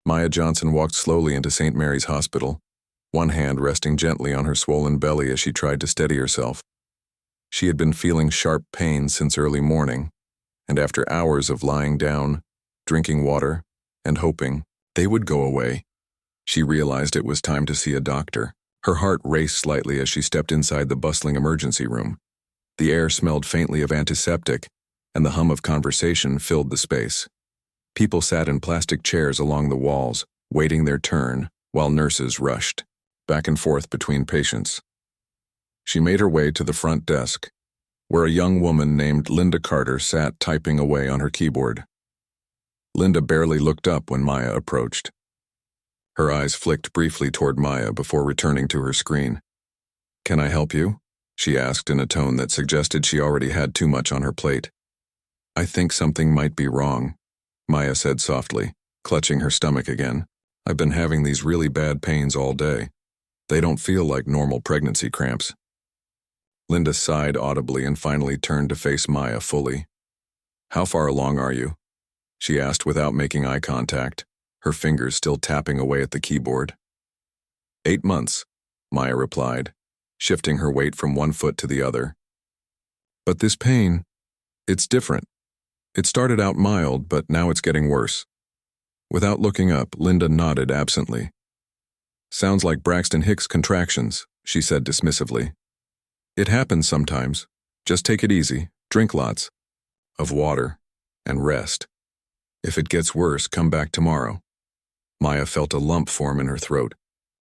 Maya Johnson walked slowly into St. Mary's Hospital, one hand resting gently on her swollen belly as she tried to steady herself. She had been feeling sharp pains since early morning, and after hours of lying down, drinking water, and hoping they would go away, she realized it was time to see a doctor. Her heart raced slightly as she stepped inside the bustling emergency room. The air smelled faintly of antiseptic, and the hum of conversation filled the space. People sat in plastic chairs along the walls, waiting their turn, while nurses rushed back and forth between patients. She made her way to the front desk, where a young woman named Linda Carter sat typing away on her keyboard. Linda barely looked up when Maya approached. Her eyes flicked briefly toward Maya before returning to her screen. "Can I help you?" she asked in a tone that suggested she already had too much on her plate. "I think something might be wrong," Maya said softly, clutching her stomach again. "I've been having these really bad pains all day. They don't feel like normal pregnancy cramps." Linda sighed audibly and finally turned to face Maya fully. "How far along are you?" she asked without making eye contact, her fingers still tapping away at the keyboard. 8 months, Maya replied, shifting her weight from one foot to the other. "But this pain, it's different. It started out mild, but now it's getting worse." Without looking up, Linda nodded absently. "Sounds like Braxton Hicks contractions," she said dismissively. "It happens sometimes. Just take it easy, drink lots of water, and rest. If it gets worse, come back tomorrow." Maya felt a lump form in her throat.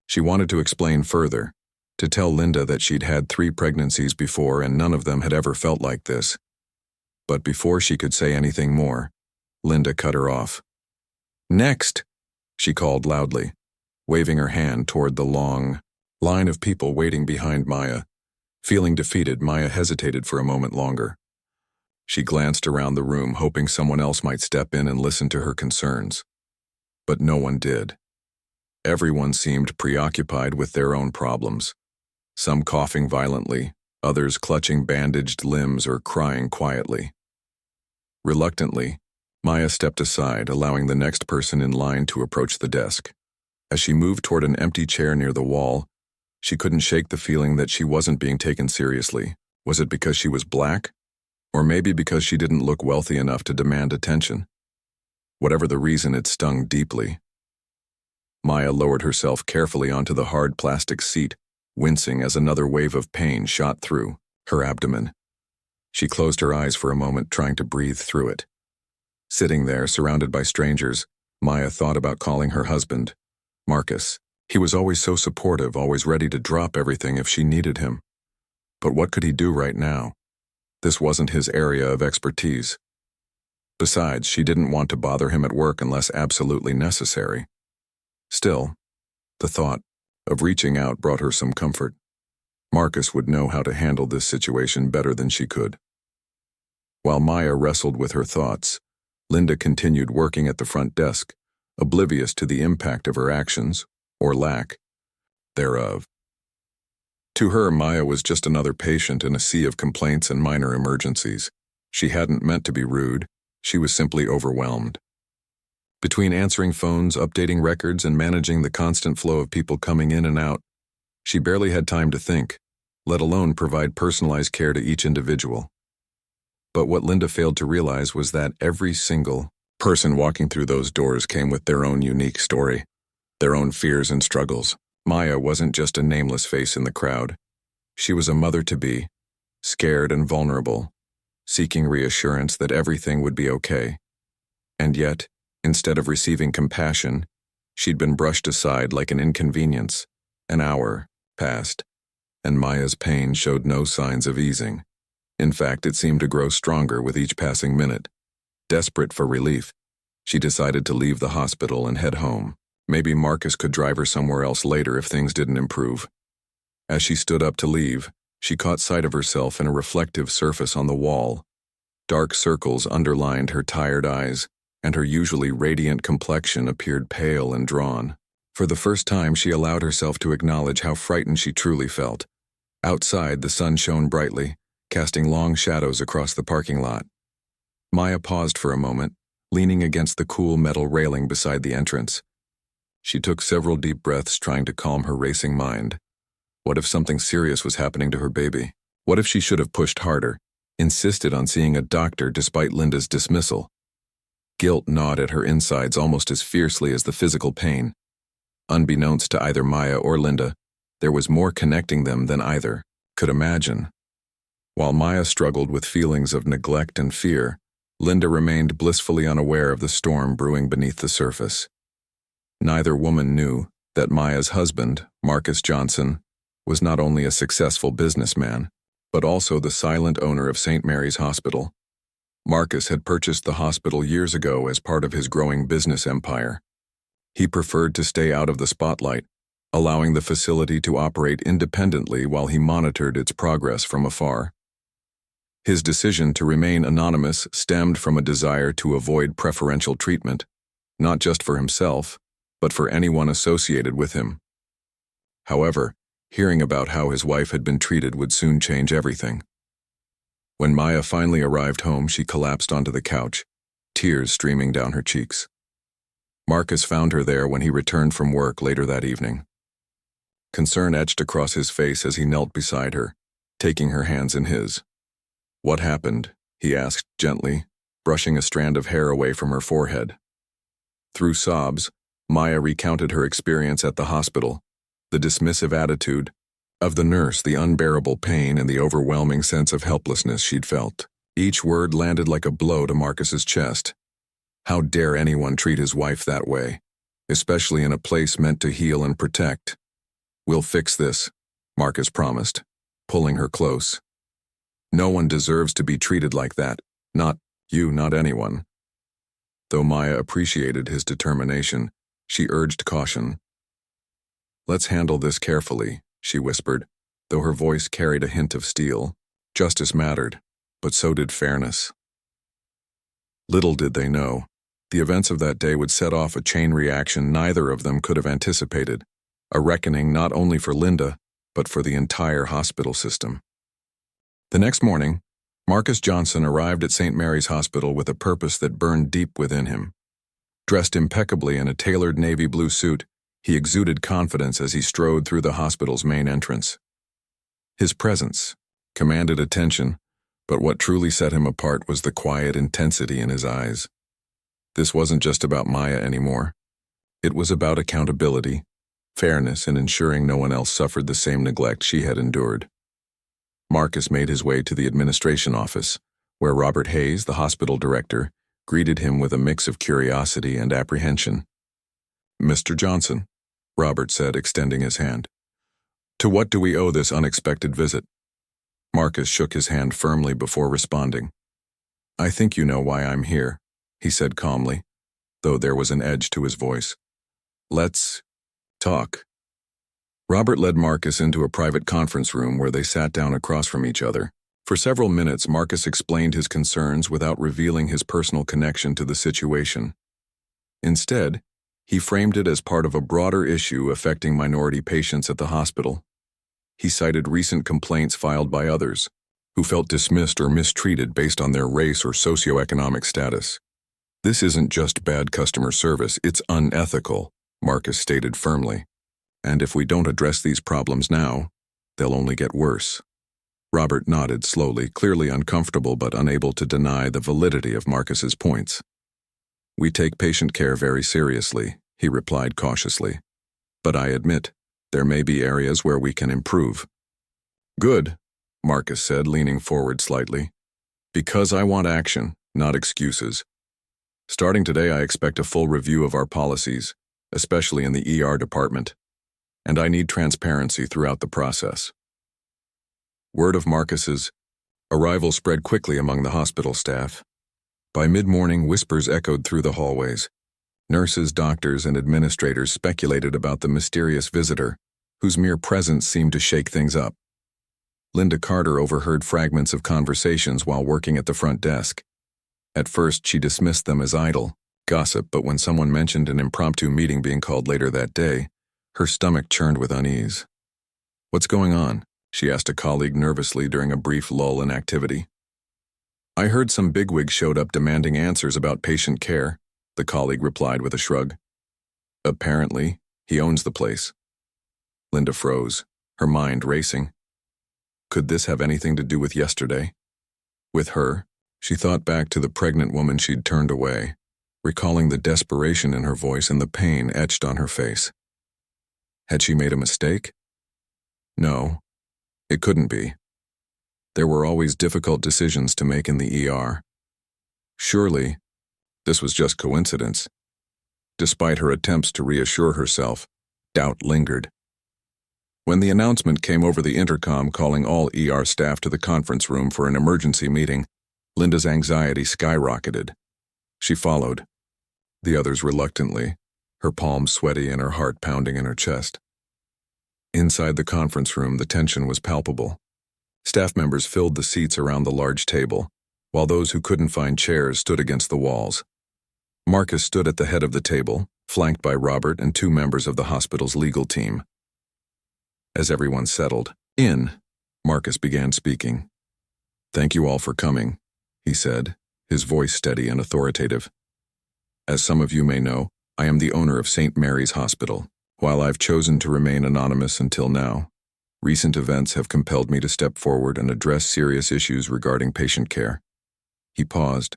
She wanted to explain further, to tell Linda that she'd had 3 pregnancies before and none of them had ever felt like this. But before she could say anything more, Linda cut her off. "Next!" she called loudly, waving her hand toward the long line of people waiting behind Maya. Feeling defeated, Maya hesitated for a moment longer. She glanced around the room, hoping someone else might step in and listen to her concerns. But no one did. Everyone seemed preoccupied with their own problems, some coughing violently, others clutching bandaged limbs or crying quietly. Reluctantly, Maya stepped aside, allowing the next person in line to approach the desk. As she moved toward an empty chair near the wall, she couldn't shake the feeling that she wasn't being taken seriously. Was it because she was black? Or maybe because she didn't look wealthy enough to demand attention? Whatever the reason, it stung deeply. Maya lowered herself carefully onto the hard plastic seat, wincing as another wave of pain shot through her abdomen. She closed her eyes for a moment, trying to breathe through it. Sitting there, surrounded by strangers, Maya thought about calling her husband, Marcus. He was always so supportive, always ready to drop everything if she needed him. But what could he do right now? This wasn't his area of expertise. Besides, she didn't want to bother him at work unless absolutely necessary. Still, the thought of reaching out brought her some comfort. Marcus would know how to handle this situation better than she could. While Maya wrestled with her thoughts, Linda continued working at the front desk, oblivious to the impact of her actions, or lack thereof. To her, Maya was just another patient in a sea of complaints and minor emergencies. She hadn't meant to be rude. She was simply overwhelmed. Between answering phones, updating records, and managing the constant flow of people coming in and out, she barely had time to think, let alone provide personalized care to each individual. But what Linda failed to realize was that every single person walking through those doors came with their own unique story, their own fears and struggles. Maya wasn't just a nameless face in the crowd. She was a mother-to-be, scared and vulnerable, seeking reassurance that everything would be okay. And yet, instead of receiving compassion, she'd been brushed aside like an inconvenience. An hour passed, and Maya's pain showed no signs of easing. In fact, it seemed to grow stronger with each passing minute. Desperate for relief, she decided to leave the hospital and head home. Maybe Marcus could drive her somewhere else later if things didn't improve. As she stood up to leave, she caught sight of herself in a reflective surface on the wall. Dark circles underlined her tired eyes, and her usually radiant complexion appeared pale and drawn. For the first time, she allowed herself to acknowledge how frightened she truly felt. Outside, the sun shone brightly, casting long shadows across the parking lot. Maya paused for a moment, leaning against the cool metal railing beside the entrance. She took several deep breaths, trying to calm her racing mind. What if something serious was happening to her baby? What if she should have pushed harder, insisted on seeing a doctor despite Linda's dismissal? Guilt gnawed at her insides almost as fiercely as the physical pain. Unbeknownst to either Maya or Linda, there was more connecting them than either could imagine. While Maya struggled with feelings of neglect and fear, Linda remained blissfully unaware of the storm brewing beneath the surface. Neither woman knew that Maya's husband, Marcus Johnson, was not only a successful businessman, but also the silent owner of St. Mary's Hospital. Marcus had purchased the hospital years ago as part of his growing business empire. He preferred to stay out of the spotlight, allowing the facility to operate independently while he monitored its progress from afar. His decision to remain anonymous stemmed from a desire to avoid preferential treatment, not just for himself, but for anyone associated with him. However, hearing about how his wife had been treated would soon change everything. When Maya finally arrived home, she collapsed onto the couch, tears streaming down her cheeks. Marcus found her there when he returned from work later that evening. Concern etched across his face as he knelt beside her, taking her hands in his. "What happened?" he asked gently, brushing a strand of hair away from her forehead. Through sobs, Maya recounted her experience at the hospital, the dismissive attitude of the nurse, the unbearable pain, and the overwhelming sense of helplessness she'd felt. Each word landed like a blow to Marcus's chest. How dare anyone treat his wife that way, especially in a place meant to heal and protect? "We'll fix this," Marcus promised, pulling her close. "No one deserves to be treated like that. Not you, not anyone." Though Maya appreciated his determination, she urged caution. "Let's handle this carefully," she whispered, though her voice carried a hint of steel. Justice mattered, but so did fairness. Little did they know, the events of that day would set off a chain reaction neither of them could have anticipated, a reckoning not only for Linda, but for the entire hospital system. The next morning, Marcus Johnson arrived at St. Mary's Hospital with a purpose that burned deep within him. Dressed impeccably in a tailored navy blue suit, he exuded confidence as he strode through the hospital's main entrance. His presence commanded attention, but what truly set him apart was the quiet intensity in his eyes. This wasn't just about Maya anymore. It was about accountability, fairness, and ensuring no one else suffered the same neglect she had endured. Marcus made his way to the administration office, where Robert Hayes, the hospital director, greeted him with a mix of curiosity and apprehension. "Mr. Johnson," Robert said, extending his hand. "To what do we owe this unexpected visit?" Marcus shook his hand firmly before responding. "I think you know why I'm here," he said calmly, though there was an edge to his voice. "Let's talk." Robert led Marcus into a private conference room where they sat down across from each other. For several minutes, Marcus explained his concerns without revealing his personal connection to the situation. Instead, he framed it as part of a broader issue affecting minority patients at the hospital. He cited recent complaints filed by others, who felt dismissed or mistreated based on their race or socioeconomic status. "This isn't just bad customer service, it's unethical," Marcus stated firmly. "And if we don't address these problems now, they'll only get worse." Robert nodded slowly, clearly uncomfortable but unable to deny the validity of Marcus's points. "We take patient care very seriously," he replied cautiously. "But I admit, there may be areas where we can improve." "Good," Marcus said, leaning forward slightly. "Because I want action, not excuses. Starting today, I expect a full review of our policies, especially in the ER department, and I need transparency throughout the process." Word of Marcus's arrival spread quickly among the hospital staff. By mid-morning, whispers echoed through the hallways. Nurses, doctors, and administrators speculated about the mysterious visitor, whose mere presence seemed to shake things up. Linda Carter overheard fragments of conversations while working at the front desk. At first, she dismissed them as idle gossip, but when someone mentioned an impromptu meeting being called later that day, her stomach churned with unease. "What's going on?" she asked a colleague nervously during a brief lull in activity. "I heard some bigwig showed up demanding answers about patient care," the colleague replied with a shrug. Apparently, he owns the place. Linda froze, her mind racing. Could this have anything to do with yesterday? With her, she thought back to the pregnant woman she'd turned away, recalling the desperation in her voice and the pain etched on her face. Had she made a mistake? No, it couldn't be. There were always difficult decisions to make in the ER. Surely, this was just coincidence. Despite her attempts to reassure herself, doubt lingered. When the announcement came over the intercom calling all ER staff to the conference room for an emergency meeting, Linda's anxiety skyrocketed. She followed, the others reluctantly, her palms sweaty and her heart pounding in her chest. Inside the conference room, the tension was palpable. Staff members filled the seats around the large table, while those who couldn't find chairs stood against the walls. Marcus stood at the head of the table, flanked by Robert and 2 members of the hospital's legal team. As everyone settled in, Marcus began speaking. "Thank you all for coming," he said, his voice steady and authoritative. "As some of you may know, I am the owner of St. Mary's Hospital. While I've chosen to remain anonymous until now, recent events have compelled me to step forward and address serious issues regarding patient care." He paused,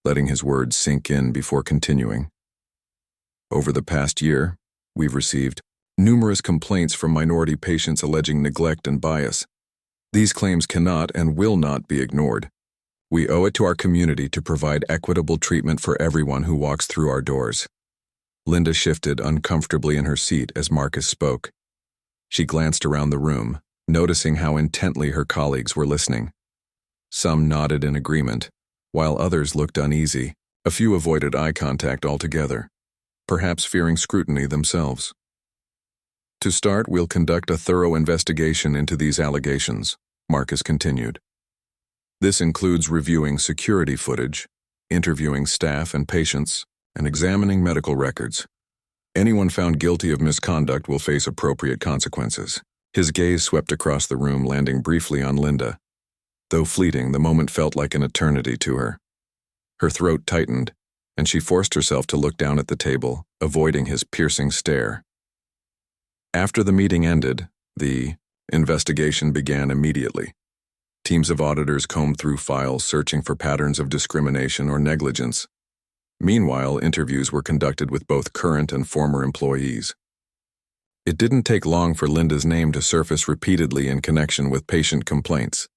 letting his words sink in before continuing. "Over the past year, we've received numerous complaints from minority patients alleging neglect and bias. These claims cannot and will not be ignored. We owe it to our community to provide equitable treatment for everyone who walks through our doors." Linda shifted uncomfortably in her seat as Marcus spoke. She glanced around the room, noticing how intently her colleagues were listening. Some nodded in agreement, while others looked uneasy. A few avoided eye contact altogether, perhaps fearing scrutiny themselves. "To start, we'll conduct a thorough investigation into these allegations," Marcus continued. "This includes reviewing security footage, interviewing staff and patients, and examining medical records. Anyone found guilty of misconduct will face appropriate consequences." His gaze swept across the room, landing briefly on Linda. Though fleeting, the moment felt like an eternity to her. Her throat tightened, and she forced herself to look down at the table, avoiding his piercing stare. After the meeting ended, the investigation began immediately. Teams of auditors combed through files searching for patterns of discrimination or negligence. Meanwhile, interviews were conducted with both current and former employees. It didn't take long for Linda's name to surface repeatedly in connection with patient complaints.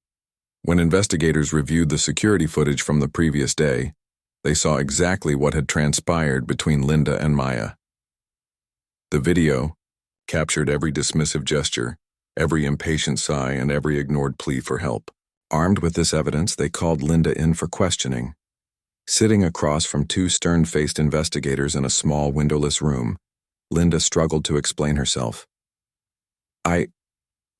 When investigators reviewed the security footage from the previous day, they saw exactly what had transpired between Linda and Maya. The video captured every dismissive gesture, every impatient sigh, and every ignored plea for help. Armed with this evidence, they called Linda in for questioning. Sitting across from 2 stern-faced investigators in a small windowless room, Linda struggled to explain herself. I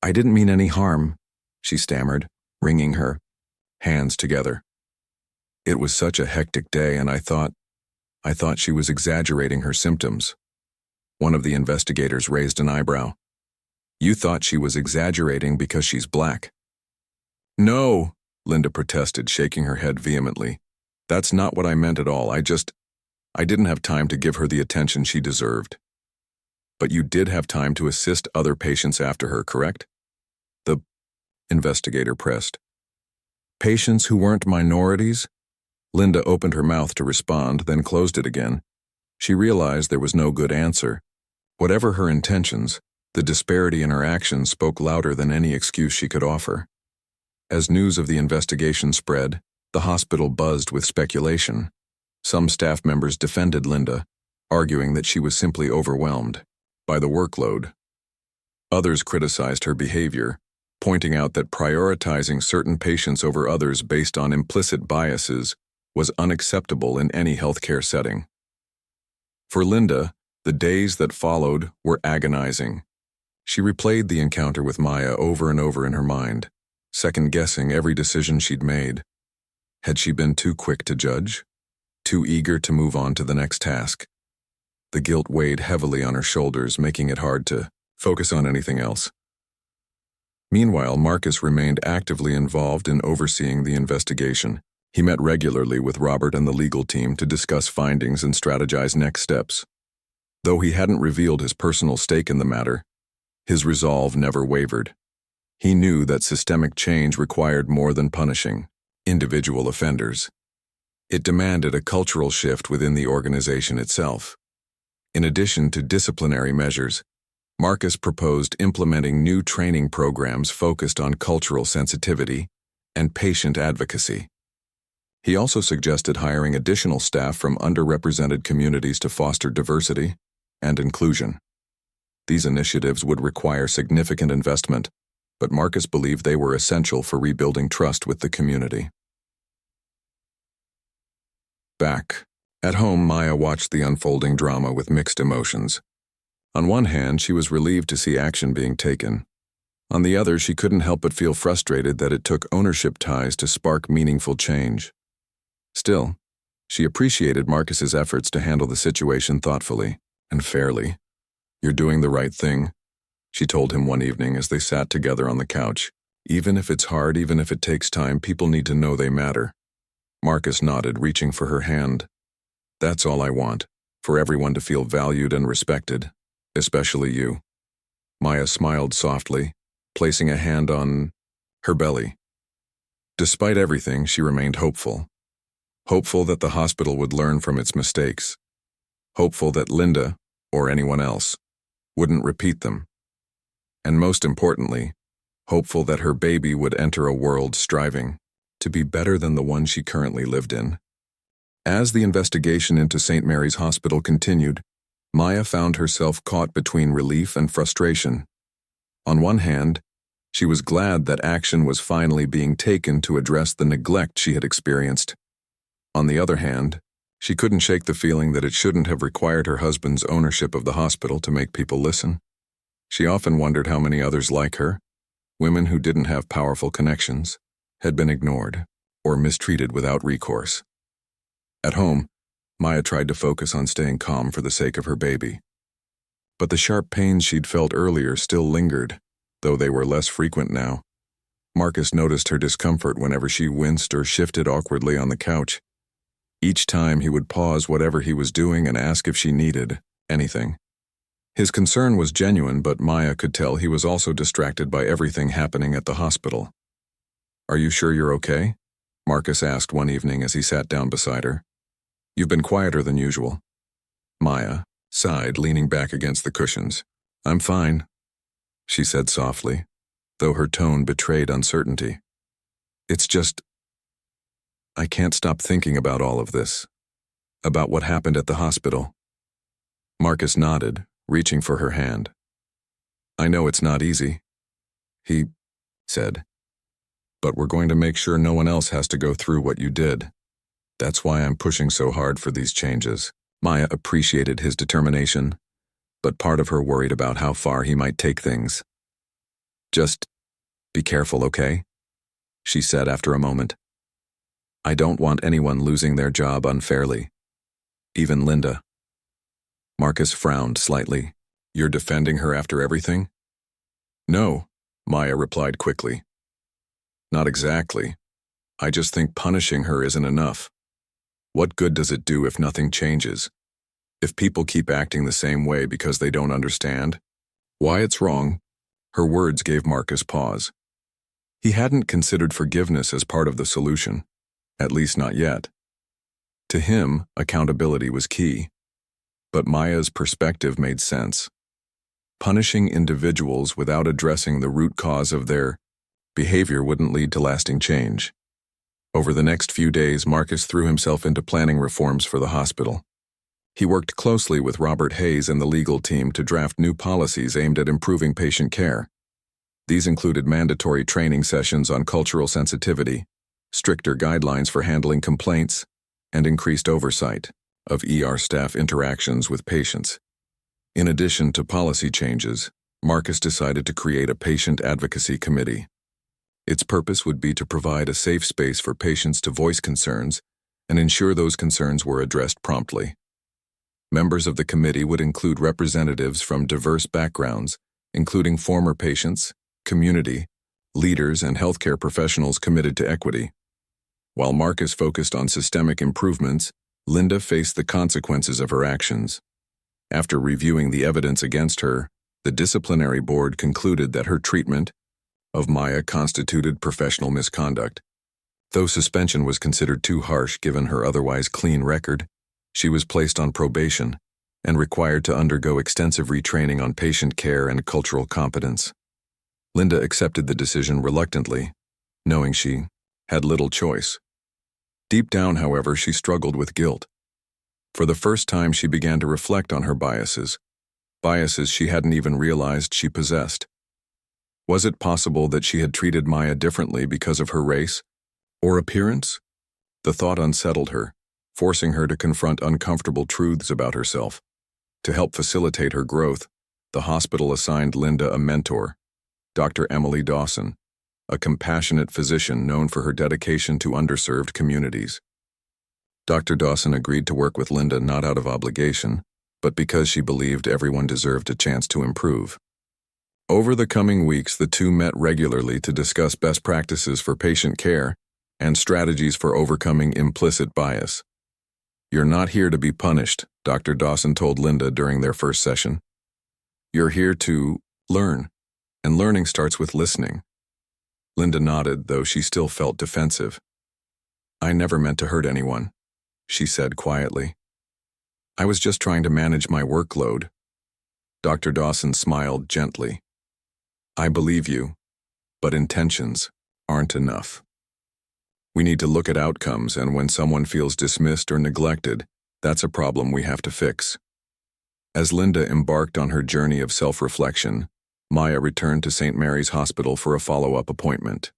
didn't mean any harm," she stammered, wringing her hands together. "It was such a hectic day, and I thought she was exaggerating her symptoms." One of the investigators raised an eyebrow. "You thought she was exaggerating because she's black?" "No," Linda protested, shaking her head vehemently. "That's not what I meant at all. I didn't have time to give her the attention she deserved." "But you did have time to assist other patients after her, correct?" The investigator pressed. "Patients who weren't minorities?" Linda opened her mouth to respond, then closed it again. She realized there was no good answer. Whatever her intentions, the disparity in her actions spoke louder than any excuse she could offer. As news of the investigation spread, the hospital buzzed with speculation. Some staff members defended Linda, arguing that she was simply overwhelmed by the workload. Others criticized her behavior, pointing out that prioritizing certain patients over others based on implicit biases was unacceptable in any healthcare setting. For Linda, the days that followed were agonizing. She replayed the encounter with Maya over and over in her mind, second-guessing every decision she'd made. Had she been too quick to judge? Too eager to move on to the next task? The guilt weighed heavily on her shoulders, making it hard to focus on anything else. Meanwhile, Marcus remained actively involved in overseeing the investigation. He met regularly with Robert and the legal team to discuss findings and strategize next steps. Though he hadn't revealed his personal stake in the matter, his resolve never wavered. He knew that systemic change required more than punishing individual offenders. It demanded a cultural shift within the organization itself. In addition to disciplinary measures, Marcus proposed implementing new training programs focused on cultural sensitivity and patient advocacy. He also suggested hiring additional staff from underrepresented communities to foster diversity and inclusion. These initiatives would require significant investment, but Marcus believed they were essential for rebuilding trust with the community. Back at home, Maya watched the unfolding drama with mixed emotions. On one hand, she was relieved to see action being taken. On the other, she couldn't help but feel frustrated that it took ownership ties to spark meaningful change. Still, she appreciated Marcus's efforts to handle the situation thoughtfully and fairly. "You're doing the right thing," she told him one evening as they sat together on the couch. "Even if it's hard, even if it takes time, people need to know they matter." Marcus nodded, reaching for her hand. "That's all I want, for everyone to feel valued and respected, especially you." Maya smiled softly, placing a hand on her belly. Despite everything, she remained hopeful. Hopeful that the hospital would learn from its mistakes. Hopeful that Linda, or anyone else, wouldn't repeat them. And most importantly, hopeful that her baby would enter a world striving to be better than the one she currently lived in. As the investigation into St. Mary's Hospital continued, Maya found herself caught between relief and frustration. On one hand, she was glad that action was finally being taken to address the neglect she had experienced. On the other hand, she couldn't shake the feeling that it shouldn't have required her husband's ownership of the hospital to make people listen. She often wondered how many others like her, women who didn't have powerful connections, had been ignored or mistreated without recourse. At home, Maya tried to focus on staying calm for the sake of her baby. But the sharp pains she'd felt earlier still lingered, though they were less frequent now. Marcus noticed her discomfort whenever she winced or shifted awkwardly on the couch. Each time he would pause whatever he was doing and ask if she needed anything. His concern was genuine, but Maya could tell he was also distracted by everything happening at the hospital. "Are you sure you're okay?" Marcus asked one evening as he sat down beside her. "You've been quieter than usual." Maya sighed, leaning back against the cushions. "I'm fine," she said softly, though her tone betrayed uncertainty. "It's just, I can't stop thinking about all of this, about what happened at the hospital." Marcus nodded, reaching for her hand. "I know it's not easy," he said, "but we're going to make sure no one else has to go through what you did. That's why I'm pushing so hard for these changes." Maya appreciated his determination, but part of her worried about how far he might take things. "Just be careful, okay?" she said after a moment. "I don't want anyone losing their job unfairly. Even Linda." Marcus frowned slightly. "You're defending her after everything?" "No," Maya replied quickly. "Not exactly. I just think punishing her isn't enough. What good does it do if nothing changes? If people keep acting the same way because they don't understand why it's wrong?" Her words gave Marcus pause. He hadn't considered forgiveness as part of the solution. At least not yet. To him, accountability was key. But Maya's perspective made sense. Punishing individuals without addressing the root cause of their behavior wouldn't lead to lasting change. Over the next few days, Marcus threw himself into planning reforms for the hospital. He worked closely with Robert Hayes and the legal team to draft new policies aimed at improving patient care. These included mandatory training sessions on cultural sensitivity, stricter guidelines for handling complaints, and increased oversight of ER staff interactions with patients. In addition to policy changes, Marcus decided to create a patient advocacy committee. Its purpose would be to provide a safe space for patients to voice concerns and ensure those concerns were addressed promptly. Members of the committee would include representatives from diverse backgrounds, including former patients, community, leaders, and healthcare professionals committed to equity. While Marcus focused on systemic improvements, Linda faced the consequences of her actions. After reviewing the evidence against her, the disciplinary board concluded that her treatment of Maya constituted professional misconduct. Though suspension was considered too harsh given her otherwise clean record, she was placed on probation and required to undergo extensive retraining on patient care and cultural competence. Linda accepted the decision reluctantly, knowing she had little choice. Deep down, however, she struggled with guilt. For the first time, she began to reflect on her biases she hadn't even realized she possessed. Was it possible that she had treated Maya differently because of her race or appearance? The thought unsettled her, forcing her to confront uncomfortable truths about herself. To help facilitate her growth, the hospital assigned Linda a mentor, Dr. Emily Dawson, a compassionate physician known for her dedication to underserved communities. Dr. Dawson agreed to work with Linda not out of obligation, but because she believed everyone deserved a chance to improve. Over the coming weeks, the two met regularly to discuss best practices for patient care and strategies for overcoming implicit bias. "You're not here to be punished," Dr. Dawson told Linda during their first session. "You're here to learn, and learning starts with listening." Linda nodded, though she still felt defensive. "I never meant to hurt anyone," she said quietly. "I was just trying to manage my workload." Dr. Dawson smiled gently. "I believe you, but intentions aren't enough. We need to look at outcomes, and when someone feels dismissed or neglected, that's a problem we have to fix." As Linda embarked on her journey of self-reflection, Maya returned to St. Mary's Hospital for a follow-up appointment.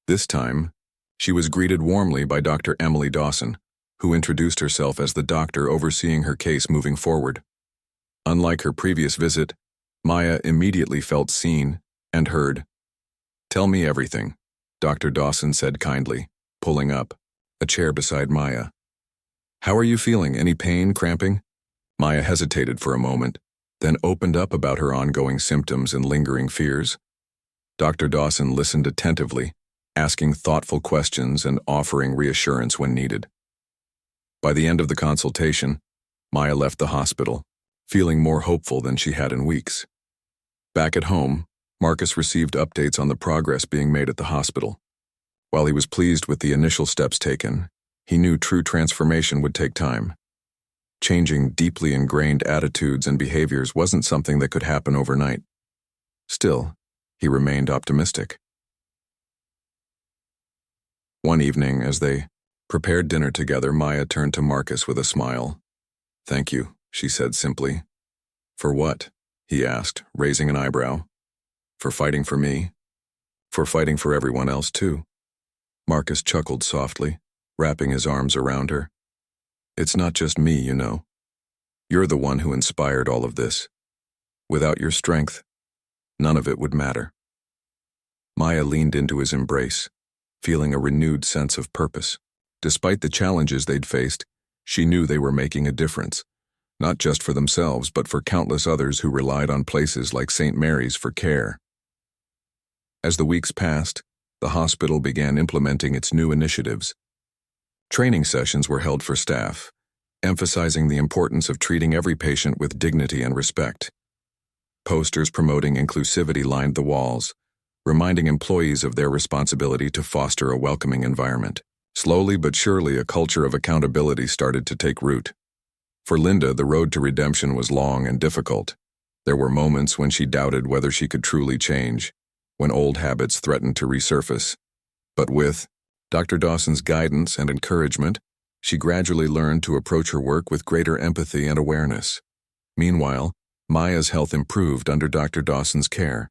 This time, she was greeted warmly by Dr. Emily Dawson, who introduced herself as the doctor overseeing her case moving forward. Unlike her previous visit, Maya immediately felt seen and heard. "Tell me everything," Dr. Dawson said kindly, pulling up a chair beside Maya. "How are you feeling? Any pain, cramping?" Maya hesitated for a moment, then opened up about her ongoing symptoms and lingering fears. Dr. Dawson listened attentively, asking thoughtful questions and offering reassurance when needed. By the end of the consultation, Maya left the hospital, feeling more hopeful than she had in weeks. Back at home, Marcus received updates on the progress being made at the hospital. While he was pleased with the initial steps taken, he knew true transformation would take time. Changing deeply ingrained attitudes and behaviors wasn't something that could happen overnight. Still, he remained optimistic. One evening, as they prepared dinner together, Maya turned to Marcus with a smile. "Thank you," she said simply. "For what?" he asked, raising an eyebrow. "For fighting for me. For fighting for everyone else, too." Marcus chuckled softly, wrapping his arms around her. "It's not just me, you know. You're the one who inspired all of this. Without your strength, none of it would matter." Maya leaned into his embrace, feeling a renewed sense of purpose. Despite the challenges they'd faced, she knew they were making a difference, not just for themselves, but for countless others who relied on places like St. Mary's for care. As the weeks passed, the hospital began implementing its new initiatives. Training sessions were held for staff, emphasizing the importance of treating every patient with dignity and respect. Posters promoting inclusivity lined the walls, reminding employees of their responsibility to foster a welcoming environment. Slowly but surely, a culture of accountability started to take root. For Linda, the road to redemption was long and difficult. There were moments when she doubted whether she could truly change, when old habits threatened to resurface. But with Dr. Dawson's guidance and encouragement, she gradually learned to approach her work with greater empathy and awareness. Meanwhile, Maya's health improved under Dr. Dawson's care.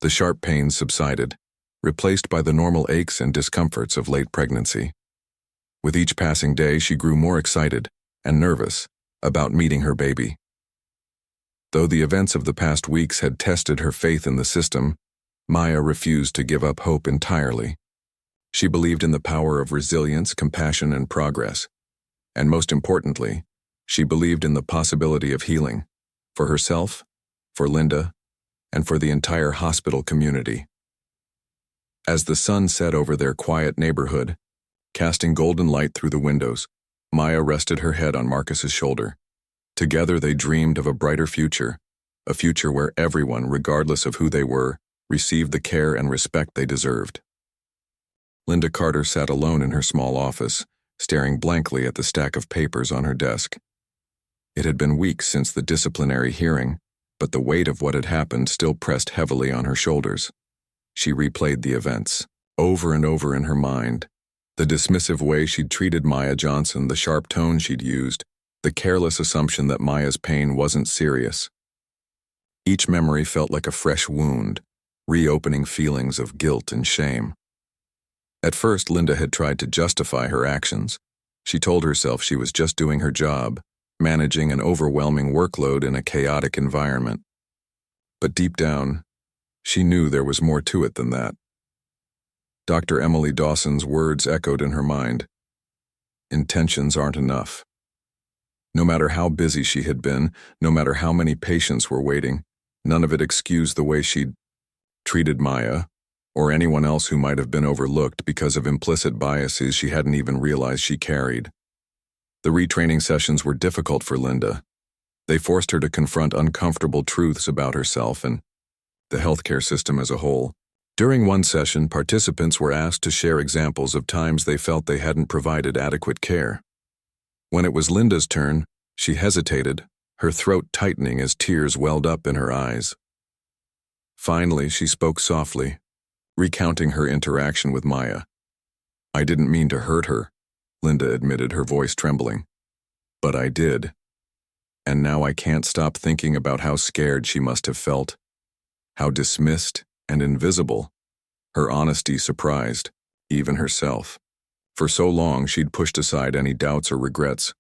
The sharp pains subsided, replaced by the normal aches and discomforts of late pregnancy. With each passing day, she grew more excited and nervous about meeting her baby. Though the events of the past weeks had tested her faith in the system, Maya refused to give up hope entirely. She believed in the power of resilience, compassion, and progress. And most importantly, she believed in the possibility of healing, for herself, for Linda, and for the entire hospital community. As the sun set over their quiet neighborhood, casting golden light through the windows, Maya rested her head on Marcus's shoulder. Together they dreamed of a brighter future, a future where everyone, regardless of who they were, received the care and respect they deserved. Linda Carter sat alone in her small office, staring blankly at the stack of papers on her desk. It had been weeks since the disciplinary hearing, but the weight of what had happened still pressed heavily on her shoulders. She replayed the events, over and over in her mind. The dismissive way she'd treated Maya Johnson, the sharp tone she'd used, the careless assumption that Maya's pain wasn't serious. Each memory felt like a fresh wound, reopening feelings of guilt and shame. At first, Linda had tried to justify her actions. She told herself she was just doing her job, managing an overwhelming workload in a chaotic environment. But deep down, she knew there was more to it than that. Dr. Emily Dawson's words echoed in her mind. Intentions aren't enough. No matter how busy she had been, no matter how many patients were waiting, none of it excused the way she'd treated Maya, or anyone else who might have been overlooked because of implicit biases she hadn't even realized she carried. The retraining sessions were difficult for Linda. They forced her to confront uncomfortable truths about herself and the healthcare system as a whole. During one session, participants were asked to share examples of times they felt they hadn't provided adequate care. When it was Linda's turn, she hesitated, her throat tightening as tears welled up in her eyes. Finally, she spoke softly, recounting her interaction with Maya. "I didn't mean to hurt her," Linda admitted, her voice trembling. "But I did. And now I can't stop thinking about how scared she must have felt, how dismissed and invisible." Her honesty surprised, even herself. For so long, she'd pushed aside any doubts or regrets,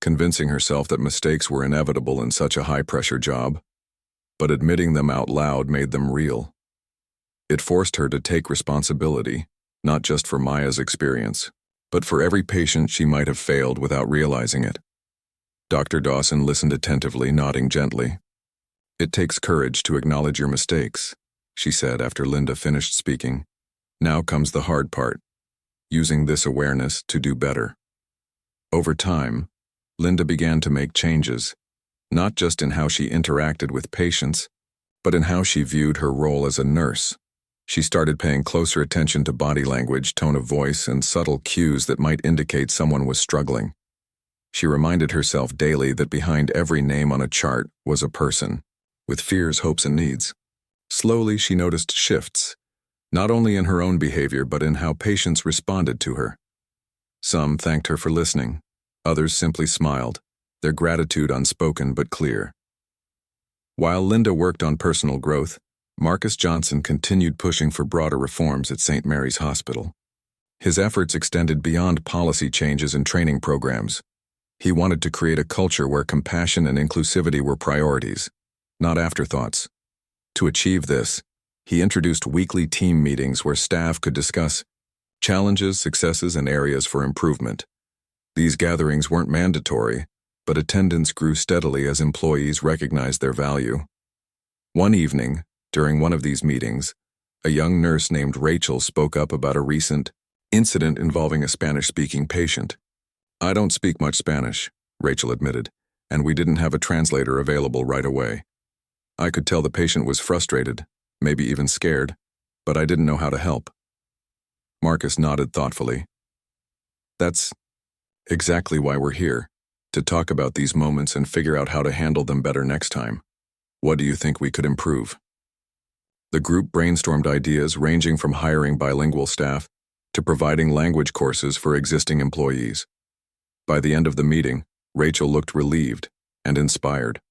convincing herself that mistakes were inevitable in such a high-pressure job. But admitting them out loud made them real. It forced her to take responsibility, not just for Maya's experience, but for every patient she might have failed without realizing it. Dr. Dawson listened attentively, nodding gently. "It takes courage to acknowledge your mistakes," she said after Linda finished speaking. "Now comes the hard part, using this awareness to do better." Over time, Linda began to make changes, not just in how she interacted with patients, but in how she viewed her role as a nurse. She started paying closer attention to body language, tone of voice, and subtle cues that might indicate someone was struggling. She reminded herself daily that behind every name on a chart was a person, with fears, hopes, and needs. Slowly, she noticed shifts, not only in her own behavior but in how patients responded to her. Some thanked her for listening, others simply smiled, their gratitude unspoken but clear. While Linda worked on personal growth, Marcus Johnson continued pushing for broader reforms at St. Mary's Hospital. His efforts extended beyond policy changes and training programs. He wanted to create a culture where compassion and inclusivity were priorities, not afterthoughts. To achieve this, he introduced weekly team meetings where staff could discuss challenges, successes, and areas for improvement. These gatherings weren't mandatory, but attendance grew steadily as employees recognized their value. One evening, during one of these meetings, a young nurse named Rachel spoke up about a recent incident involving a Spanish-speaking patient. "I don't speak much Spanish," Rachel admitted, "and we didn't have a translator available right away. I could tell the patient was frustrated, maybe even scared, but I didn't know how to help." Marcus nodded thoughtfully. "That's exactly why we're here, to talk about these moments and figure out how to handle them better next time. What do you think we could improve?" The group brainstormed ideas ranging from hiring bilingual staff to providing language courses for existing employees. By the end of the meeting, Rachel looked relieved and inspired.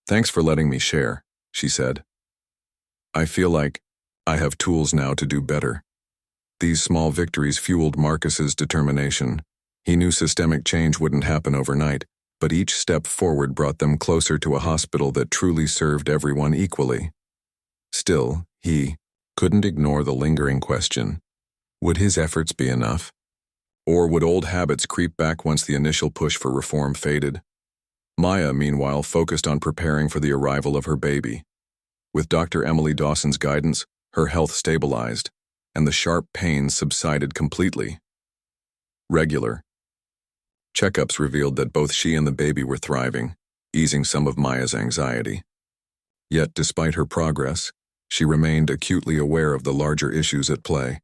"Thanks for letting me share," she said. "I feel like I have tools now to do better." These small victories fueled Marcus's determination. He knew systemic change wouldn't happen overnight, but each step forward brought them closer to a hospital that truly served everyone equally. Still, he couldn't ignore the lingering question: would his efforts be enough? Or would old habits creep back once the initial push for reform faded? Maya, meanwhile, focused on preparing for the arrival of her baby. With Dr. Emily Dawson's guidance, her health stabilized, and the sharp pains subsided completely. Regular, Checkups revealed that both she and the baby were thriving, easing some of Maya's anxiety. Yet, despite her progress, she remained acutely aware of the larger issues at play.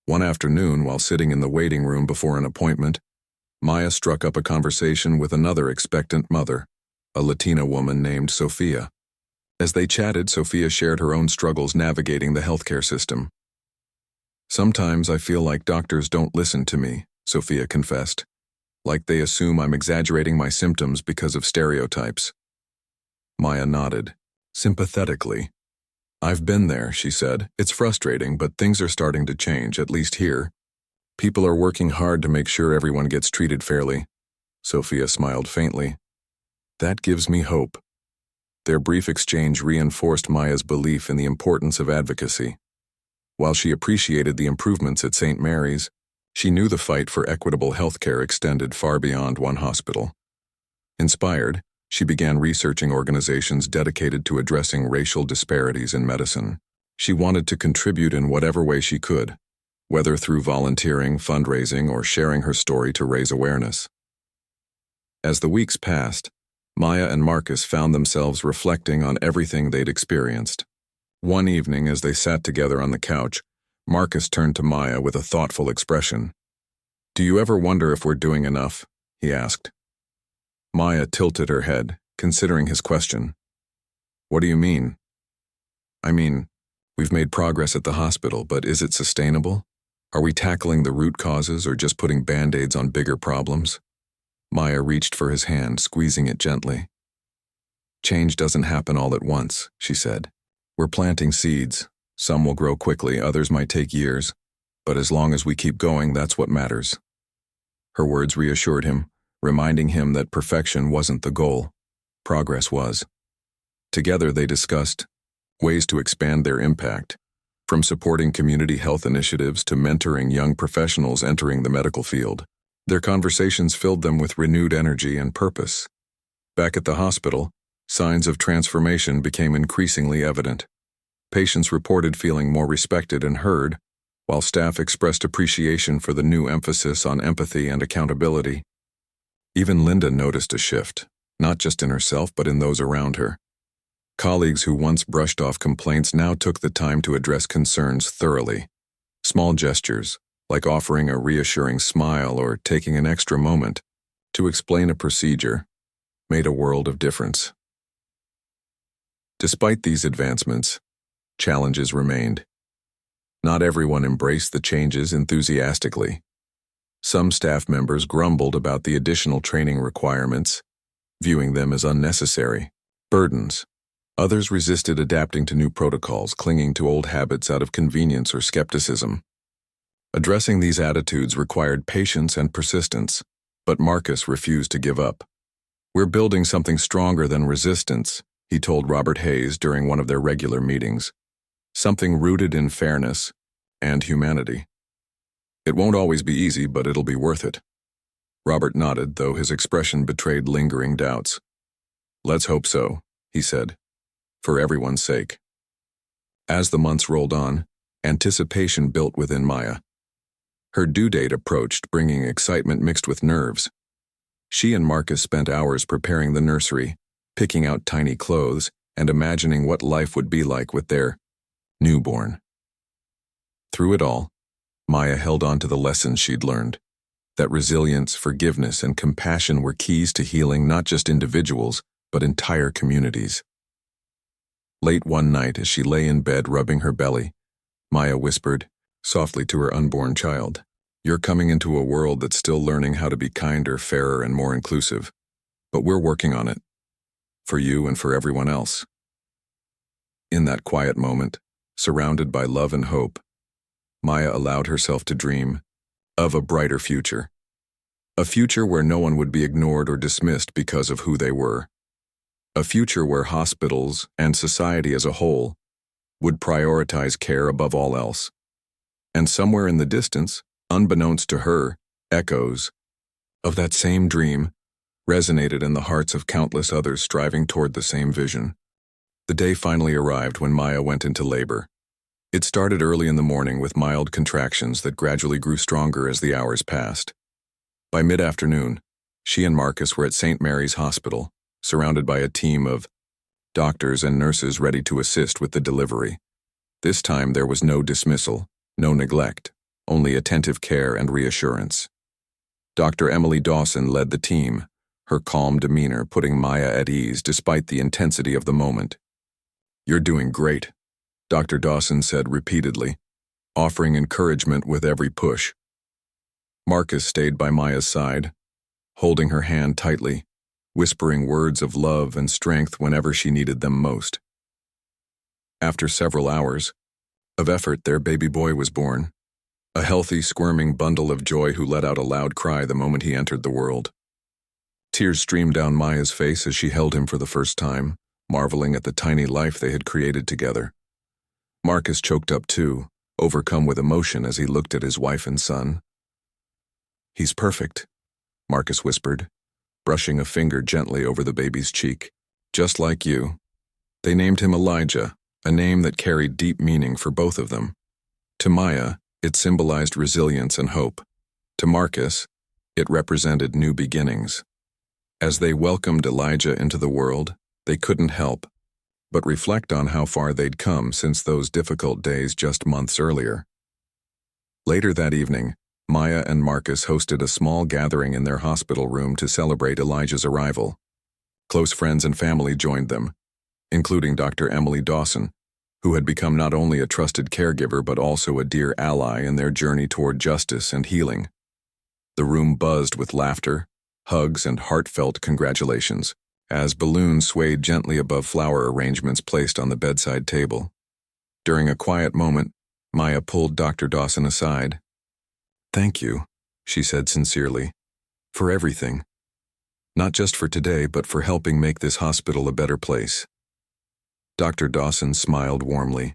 One afternoon, while sitting in the waiting room before an appointment, Maya struck up a conversation with another expectant mother, a Latina woman named Sophia. As they chatted, Sophia shared her own struggles navigating the healthcare system. "Sometimes I feel like doctors don't listen to me," Sophia confessed, "like they assume I'm exaggerating my symptoms because of stereotypes." Maya nodded, sympathetically. "I've been there," she said. "It's frustrating, but things are starting to change, at least here. People are working hard to make sure everyone gets treated fairly." Sophia smiled faintly. "That gives me hope." Their brief exchange reinforced Maya's belief in the importance of advocacy. While she appreciated the improvements at St. Mary's, she knew the fight for equitable healthcare extended far beyond one hospital. Inspired, she began researching organizations dedicated to addressing racial disparities in medicine. She wanted to contribute in whatever way she could, whether through volunteering, fundraising, or sharing her story to raise awareness. As the weeks passed, Maya and Marcus found themselves reflecting on everything they'd experienced. One evening, as they sat together on the couch, Marcus turned to Maya with a thoughtful expression. "Do you ever wonder if we're doing enough?" he asked. Maya tilted her head, considering his question. "What do you mean?" "I mean, we've made progress at the hospital, but is it sustainable? Are we tackling the root causes or just putting band-aids on bigger problems?" Maya reached for his hand, squeezing it gently. "Change doesn't happen all at once," she said. "We're planting seeds. Some will grow quickly, others might take years. But as long as we keep going, that's what matters." Her words reassured him, reminding him that perfection wasn't the goal. Progress was. Together they discussed ways to expand their impact, from supporting community health initiatives to mentoring young professionals entering the medical field. Their conversations filled them with renewed energy and purpose. Back at the hospital, signs of transformation became increasingly evident. Patients reported feeling more respected and heard, while staff expressed appreciation for the new emphasis on empathy and accountability. Even Linda noticed a shift, not just in herself but in those around her. Colleagues who once brushed off complaints now took the time to address concerns thoroughly. Small gestures, like offering a reassuring smile or taking an extra moment to explain a procedure, made a world of difference. Despite these advancements, challenges remained. Not everyone embraced the changes enthusiastically. Some staff members grumbled about the additional training requirements, viewing them as unnecessary burdens. Others resisted adapting to new protocols, clinging to old habits out of convenience or skepticism. Addressing these attitudes required patience and persistence, but Marcus refused to give up. "We're building something stronger than resistance," he told Robert Hayes during one of their regular meetings. "Something rooted in fairness and humanity. It won't always be easy, but it'll be worth it." Robert nodded, though his expression betrayed lingering doubts. "Let's hope so," he said, "for everyone's sake." As the months rolled on, anticipation built within Maya. Her due date approached, bringing excitement mixed with nerves. She and Marcus spent hours preparing the nursery, picking out tiny clothes, and imagining what life would be like with their newborn. Through it all, Maya held on to the lessons she'd learned, that resilience, forgiveness, and compassion were keys to healing not just individuals, but entire communities. Late one night, as she lay in bed rubbing her belly, Maya whispered softly to her unborn child, "You're coming into a world that's still learning how to be kinder, fairer, and more inclusive. But we're working on it. For you and for everyone else." In that quiet moment, surrounded by love and hope, Maya allowed herself to dream of a brighter future. A future where no one would be ignored or dismissed because of who they were. A future where hospitals and society as a whole would prioritize care above all else. And somewhere in the distance, unbeknownst to her, echoes of that same dream resonated in the hearts of countless others striving toward the same vision. The day finally arrived when Maya went into labor. It started early in the morning with mild contractions that gradually grew stronger as the hours passed. By mid-afternoon, she and Marcus were at St. Mary's Hospital, surrounded by a team of doctors and nurses ready to assist with the delivery. This time there was no dismissal, no neglect, only attentive care and reassurance. Dr. Emily Dawson led the team, her calm demeanor putting Maya at ease despite the intensity of the moment. "You're doing great," Dr. Dawson said repeatedly, offering encouragement with every push. Marcus stayed by Maya's side, holding her hand tightly, whispering words of love and strength whenever she needed them most. After several hours of effort, their baby boy was born, a healthy, squirming bundle of joy who let out a loud cry the moment he entered the world. Tears streamed down Maya's face as she held him for the first time, marveling at the tiny life they had created together. Marcus choked up too, overcome with emotion as he looked at his wife and son. "He's perfect," Marcus whispered, brushing a finger gently over the baby's cheek. "Just like you." They named him Elijah, a name that carried deep meaning for both of them. To Maya, it symbolized resilience and hope. To Marcus, it represented new beginnings. As they welcomed Elijah into the world, they couldn't help but reflect on how far they'd come since those difficult days just months earlier. Later that evening, Maya and Marcus hosted a small gathering in their hospital room to celebrate Elijah's arrival. Close friends and family joined them, including Dr. Emily Dawson, who had become not only a trusted caregiver but also a dear ally in their journey toward justice and healing. The room buzzed with laughter, hugs, and heartfelt congratulations, as balloons swayed gently above flower arrangements placed on the bedside table. During a quiet moment, Maya pulled Dr. Dawson aside. "Thank you," she said sincerely, "for everything. Not just for today, but for helping make this hospital a better place." Dr. Dawson smiled warmly.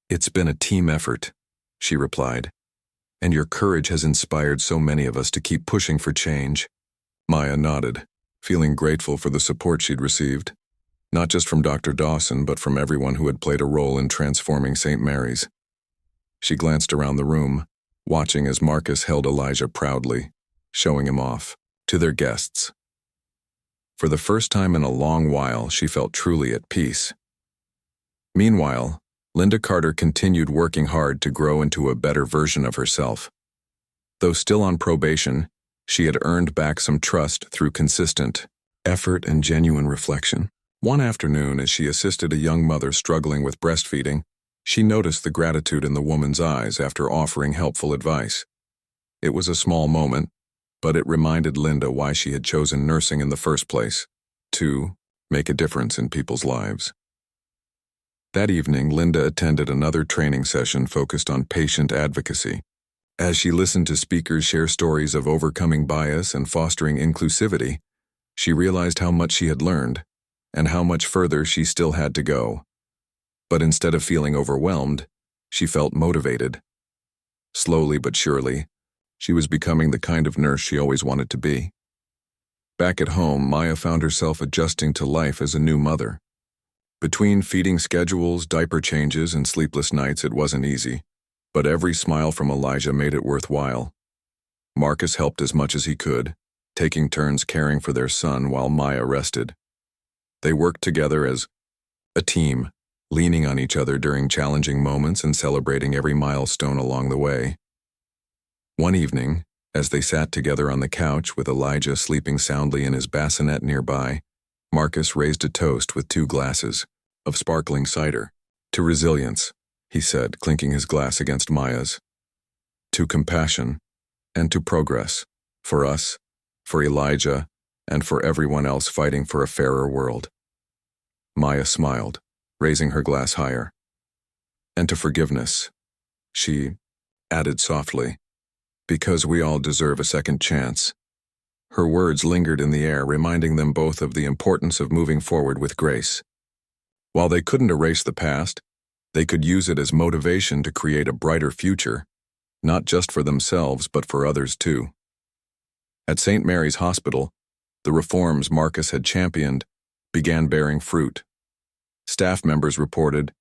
"It's been a team effort," she replied, "and your courage has inspired so many of us to keep pushing for change." Maya nodded, feeling grateful for the support she'd received, not just from Dr. Dawson, but from everyone who had played a role in transforming St. Mary's. She glanced around the room, watching as Marcus held Elijah proudly, showing him off to their guests. For the first time in a long while, she felt truly at peace. Meanwhile, Linda Carter continued working hard to grow into a better version of herself. Though still on probation, she had earned back some trust through consistent effort and genuine reflection. One afternoon, as she assisted a young mother struggling with breastfeeding, she noticed the gratitude in the woman's eyes after offering helpful advice. It was a small moment, but it reminded Linda why she had chosen nursing in the first place, to make a difference in people's lives. That evening, Linda attended another training session focused on patient advocacy. As she listened to speakers share stories of overcoming bias and fostering inclusivity, she realized how much she had learned and how much further she still had to go. But instead of feeling overwhelmed, she felt motivated. Slowly but surely, she was becoming the kind of nurse she always wanted to be. Back at home, Maya found herself adjusting to life as a new mother. Between feeding schedules, diaper changes, and sleepless nights, it wasn't easy, but every smile from Elijah made it worthwhile. Marcus helped as much as he could, taking turns caring for their son while Maya rested. They worked together as a team, leaning on each other during challenging moments and celebrating every milestone along the way. One evening, as they sat together on the couch with Elijah sleeping soundly in his bassinet nearby, Marcus raised a toast with 2 glasses of sparkling cider. "To resilience," he said, clinking his glass against Maya's. "To compassion, and to progress, for us, for Elijah, and for everyone else fighting for a fairer world." Maya smiled, raising her glass higher. "And to forgiveness," she added softly, "because we all deserve a second chance." Her words lingered in the air, reminding them both of the importance of moving forward with grace. While they couldn't erase the past, they could use it as motivation to create a brighter future, not just for themselves but for others too. At St. Mary's Hospital, the reforms Marcus had championed began bearing fruit. Staff members reported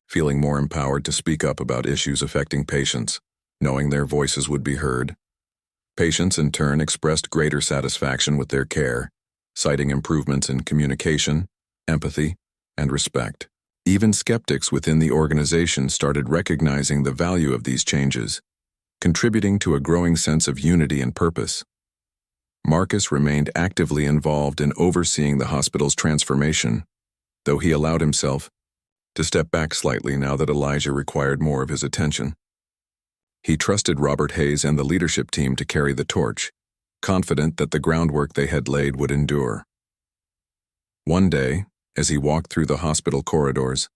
feeling more empowered to speak up about issues affecting patients, knowing their voices would be heard. Patients, in turn, expressed greater satisfaction with their care, citing improvements in communication, empathy, and respect. Even skeptics within the organization started recognizing the value of these changes, contributing to a growing sense of unity and purpose. Marcus remained actively involved in overseeing the hospital's transformation, though he allowed himself to step back slightly now that Elijah required more of his attention. He trusted Robert Hayes and the leadership team to carry the torch, confident that the groundwork they had laid would endure. One day, as he walked through the hospital corridors,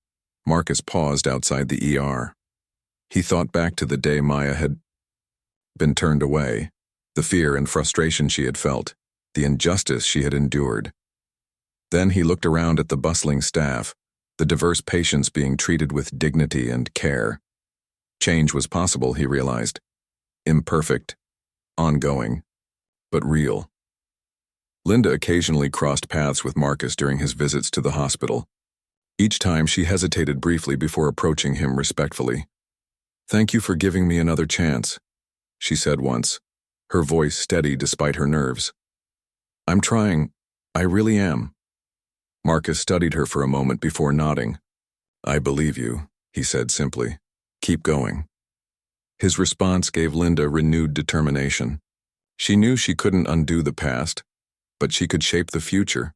Marcus paused outside the ER. He thought back to the day Maya had been turned away, the fear and frustration she had felt, the injustice she had endured. Then he looked around at the bustling staff, the diverse patients being treated with dignity and care. Change was possible, he realized. Imperfect, ongoing, but real. Linda occasionally crossed paths with Marcus during his visits to the hospital. Each time she hesitated briefly before approaching him respectfully. "Thank you for giving me another chance," she said once, her voice steady despite her nerves. "I'm trying. I really am." Marcus studied her for a moment before nodding. "I believe you," he said simply. "Keep going." His response gave Linda renewed determination. She knew she couldn't undo the past, but she could shape the future,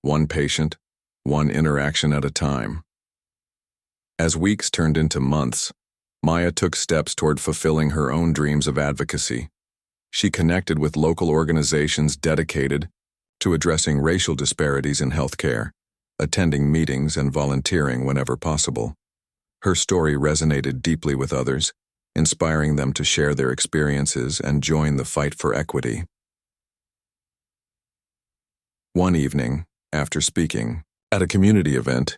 one patient, one interaction at a time. As weeks turned into months, Maya took steps toward fulfilling her own dreams of advocacy. She connected with local organizations dedicated to addressing racial disparities in healthcare, attending meetings and volunteering whenever possible. Her story resonated deeply with others, inspiring them to share their experiences and join the fight for equity. One evening, after speaking at a community event,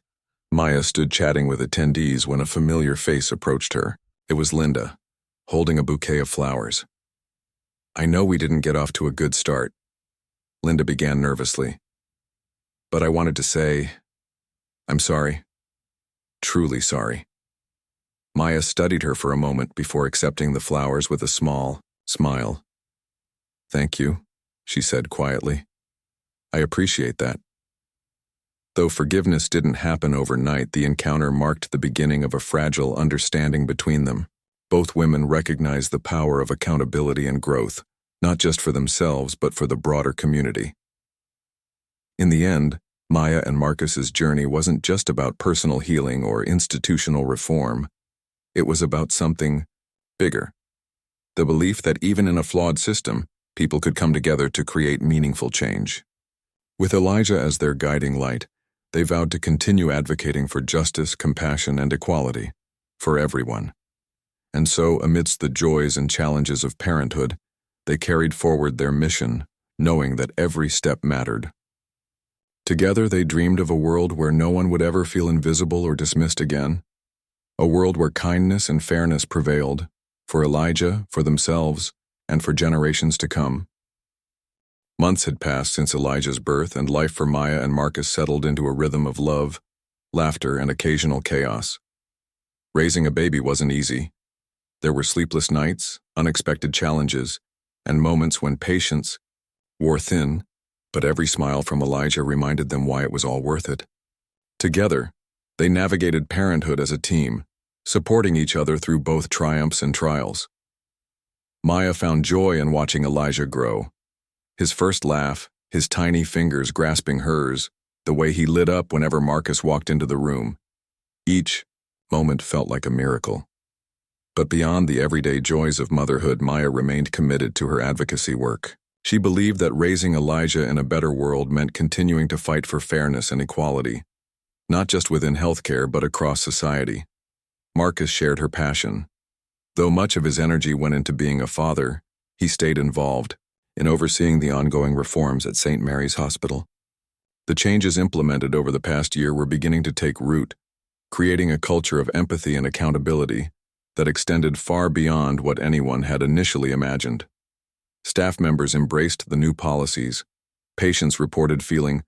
Maya stood chatting with attendees when a familiar face approached her. It was Linda, holding a bouquet of flowers. "I know we didn't get off to a good start," Linda began nervously. "But I wanted to say, I'm sorry. Truly sorry." Maya studied her for a moment before accepting the flowers with a small smile. "Thank you," she said quietly. "I appreciate that." Though forgiveness didn't happen overnight, the encounter marked the beginning of a fragile understanding between them. Both women recognized the power of accountability and growth, not just for themselves but for the broader community. In the end, Maya and Marcus's journey wasn't just about personal healing or institutional reform. It was about something bigger. The belief that even in a flawed system, people could come together to create meaningful change. With Elijah as their guiding light, they vowed to continue advocating for justice, compassion, and equality for everyone. And so, amidst the joys and challenges of parenthood, they carried forward their mission, knowing that every step mattered. Together, they dreamed of a world where no one would ever feel invisible or dismissed again, a world where kindness and fairness prevailed, for Elijah, for themselves, and for generations to come. Months had passed since Elijah's birth, and life for Maya and Marcus settled into a rhythm of love, laughter, and occasional chaos. Raising a baby wasn't easy. There were sleepless nights, unexpected challenges, and moments when patience wore thin, but every smile from Elijah reminded them why it was all worth it. Together, they navigated parenthood as a team, supporting each other through both triumphs and trials. Maya found joy in watching Elijah grow. His first laugh, his tiny fingers grasping hers, the way he lit up whenever Marcus walked into the room. Each moment felt like a miracle. But beyond the everyday joys of motherhood, Maya remained committed to her advocacy work. She believed that raising Elijah in a better world meant continuing to fight for fairness and equality, not just within healthcare but across society. Marcus shared her passion. Though much of his energy went into being a father, he stayed involved in overseeing the ongoing reforms at St. Mary's Hospital. The changes implemented over the past year were beginning to take root, creating a culture of empathy and accountability that extended far beyond what anyone had initially imagined. Staff members embraced the new policies, patients reported feeling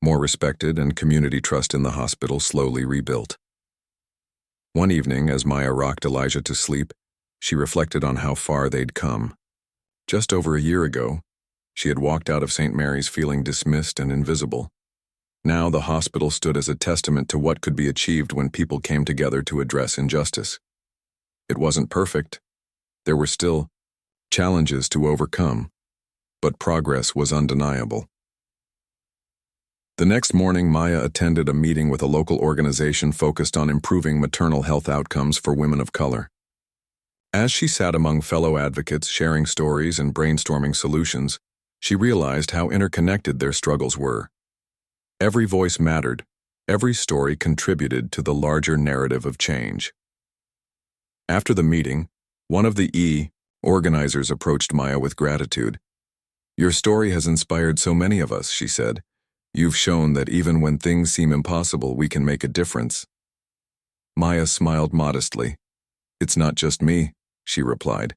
more respected, and community trust in the hospital slowly rebuilt. One evening, as Maya rocked Elijah to sleep, she reflected on how far they'd come. Just over a year ago, she had walked out of St. Mary's feeling dismissed and invisible. Now the hospital stood as a testament to what could be achieved when people came together to address injustice. It wasn't perfect. There were still challenges to overcome, but progress was undeniable. The next morning, Maya attended a meeting with a local organization focused on improving maternal health outcomes for women of color. As she sat among fellow advocates sharing stories and brainstorming solutions, she realized how interconnected their struggles were. Every voice mattered, every story contributed to the larger narrative of change. After the meeting, one of the organizers approached Maya with gratitude. "Your story has inspired so many of us," she said. "You've shown that even when things seem impossible, we can make a difference." Maya smiled modestly. "It's not just me," she replied.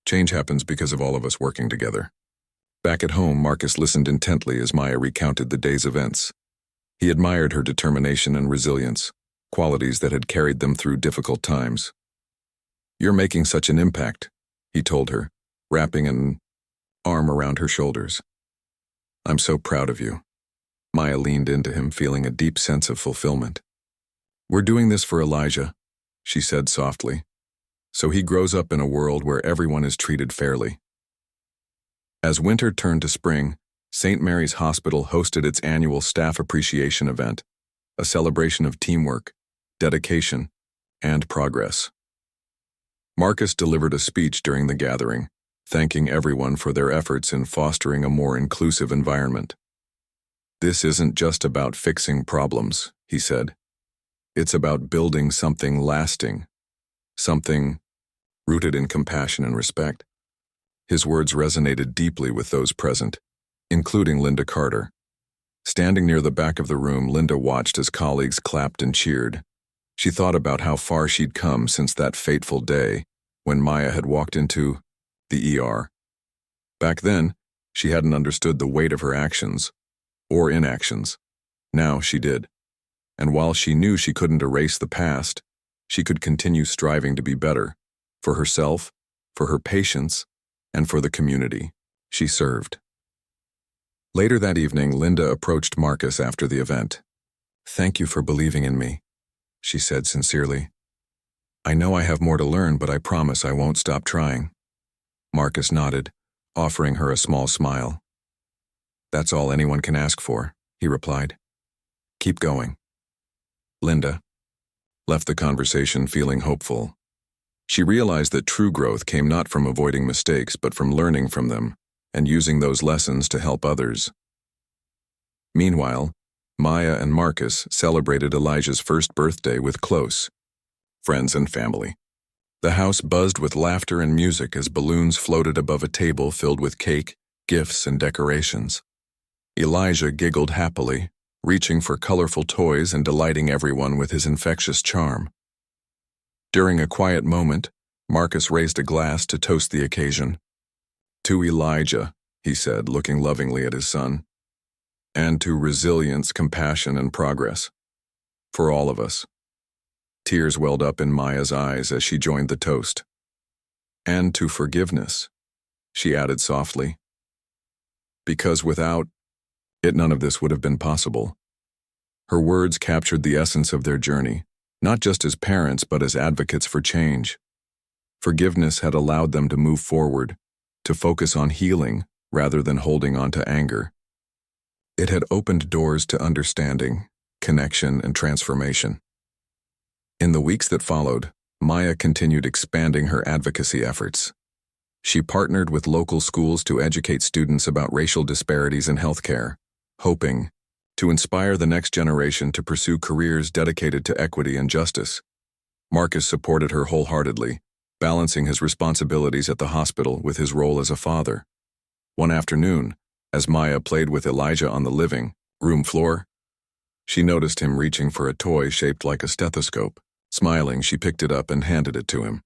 "Change happens because of all of us working together." Back at home, Marcus listened intently as Maya recounted the day's events. He admired her determination and resilience, qualities that had carried them through difficult times. "You're making such an impact," he told her, wrapping an arm around her shoulders. "I'm so proud of you." Maya leaned into him, feeling a deep sense of fulfillment. "We're doing this for Elijah," she said softly, "so he grows up in a world where everyone is treated fairly." As winter turned to spring, St. Mary's Hospital hosted its annual staff appreciation event, a celebration of teamwork, dedication, and progress. Marcus delivered a speech during the gathering, thanking everyone for their efforts in fostering a more inclusive environment. "This isn't just about fixing problems," he said. "It's about building something lasting, something rooted in compassion and respect." His words resonated deeply with those present, including Linda Carter. Standing near the back of the room, Linda watched as colleagues clapped and cheered. She thought about how far she'd come since that fateful day when Maya had walked into the ER. Back then, she hadn't understood the weight of her actions, or inactions. Now she did. And while she knew she couldn't erase the past, she could continue striving to be better, for herself, for her patients, and for the community she served. Later that evening, Linda approached Marcus after the event. "Thank you for believing in me," she said sincerely. "I know I have more to learn, but I promise I won't stop trying." Marcus nodded, offering her a small smile. "That's all anyone can ask for," he replied. "Keep going." Linda left the conversation feeling hopeful. She realized that true growth came not from avoiding mistakes, but from learning from them and using those lessons to help others. Meanwhile, Maya and Marcus celebrated Elijah's first birthday with close friends and family. The house buzzed with laughter and music as balloons floated above a table filled with cake, gifts, and decorations. Elijah giggled happily, reaching for colorful toys and delighting everyone with his infectious charm. During a quiet moment, Marcus raised a glass to toast the occasion. "To Elijah," he said, looking lovingly at his son, "and to resilience, compassion, and progress. For all of us." Tears welled up in Maya's eyes as she joined the toast. "And to forgiveness," she added softly. "Because without it, none of this would have been possible." Her words captured the essence of their journey, not just as parents but as advocates for change. Forgiveness had allowed them to move forward, to focus on healing rather than holding on to anger. It had opened doors to understanding, connection, and transformation. In the weeks that followed, Maya continued expanding her advocacy efforts. She partnered with local schools to educate students about racial disparities in healthcare, hoping to inspire the next generation to pursue careers dedicated to equity and justice. Marcus supported her wholeheartedly, balancing his responsibilities at the hospital with his role as a father. One afternoon, as Maya played with Elijah on the living room floor, she noticed him reaching for a toy shaped like a stethoscope. Smiling, she picked it up and handed it to him.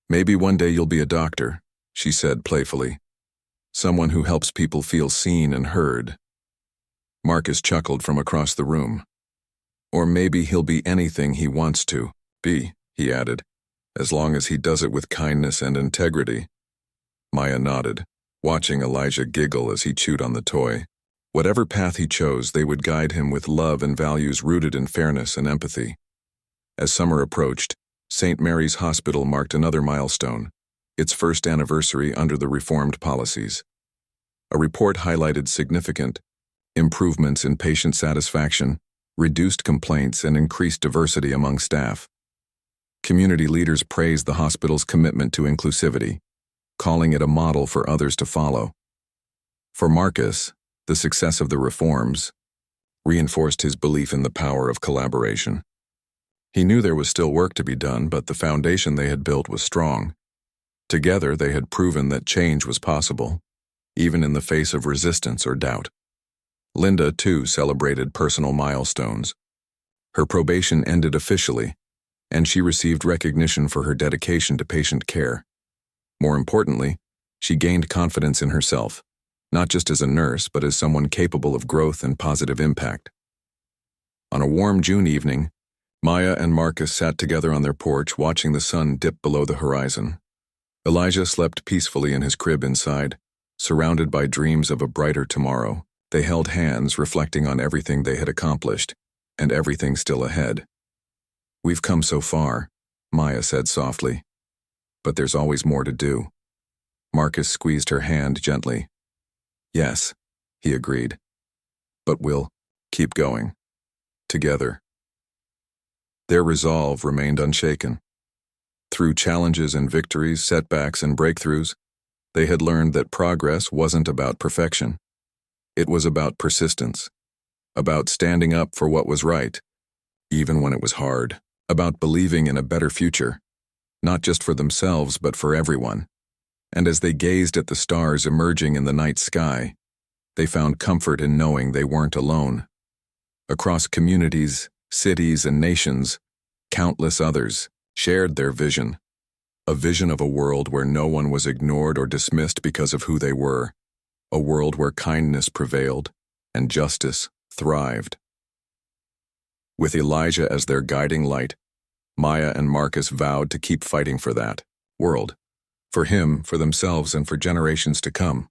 "Maybe one day you'll be a doctor," she said playfully. "Someone who helps people feel seen and heard." Marcus chuckled from across the room. "Or maybe he'll be anything he wants to be," he added, "as long as he does it with kindness and integrity." Maya nodded, watching Elijah giggle as he chewed on the toy. Whatever path he chose, they would guide him with love and values rooted in fairness and empathy. As summer approached, St. Mary's Hospital marked another milestone, its first anniversary under the reformed policies. A report highlighted significant improvements in patient satisfaction, reduced complaints, and increased diversity among staff. Community leaders praised the hospital's commitment to inclusivity, calling it a model for others to follow. For Marcus, the success of the reforms reinforced his belief in the power of collaboration. He knew there was still work to be done, but the foundation they had built was strong. Together, they had proven that change was possible, even in the face of resistance or doubt. Linda, too, celebrated personal milestones. Her probation ended officially, and she received recognition for her dedication to patient care. More importantly, she gained confidence in herself, not just as a nurse, but as someone capable of growth and positive impact. On a warm June evening, Maya and Marcus sat together on their porch watching the sun dip below the horizon. Elijah slept peacefully in his crib inside, surrounded by dreams of a brighter tomorrow. They held hands, reflecting on everything they had accomplished, and everything still ahead. "We've come so far," Maya said softly. "But there's always more to do." Marcus squeezed her hand gently. "Yes," he agreed. "But we'll keep going. Together." Their resolve remained unshaken. Through challenges and victories, setbacks and breakthroughs, they had learned that progress wasn't about perfection. It was about persistence, about standing up for what was right, even when it was hard, about believing in a better future, not just for themselves but for everyone. And as they gazed at the stars emerging in the night sky, they found comfort in knowing they weren't alone. Across communities, cities, and nations, countless others shared their vision, a vision of a world where no one was ignored or dismissed because of who they were, a world where kindness prevailed and justice thrived. With Elijah as their guiding light, Maya and Marcus vowed to keep fighting for that world, for him, for themselves, and for generations to come.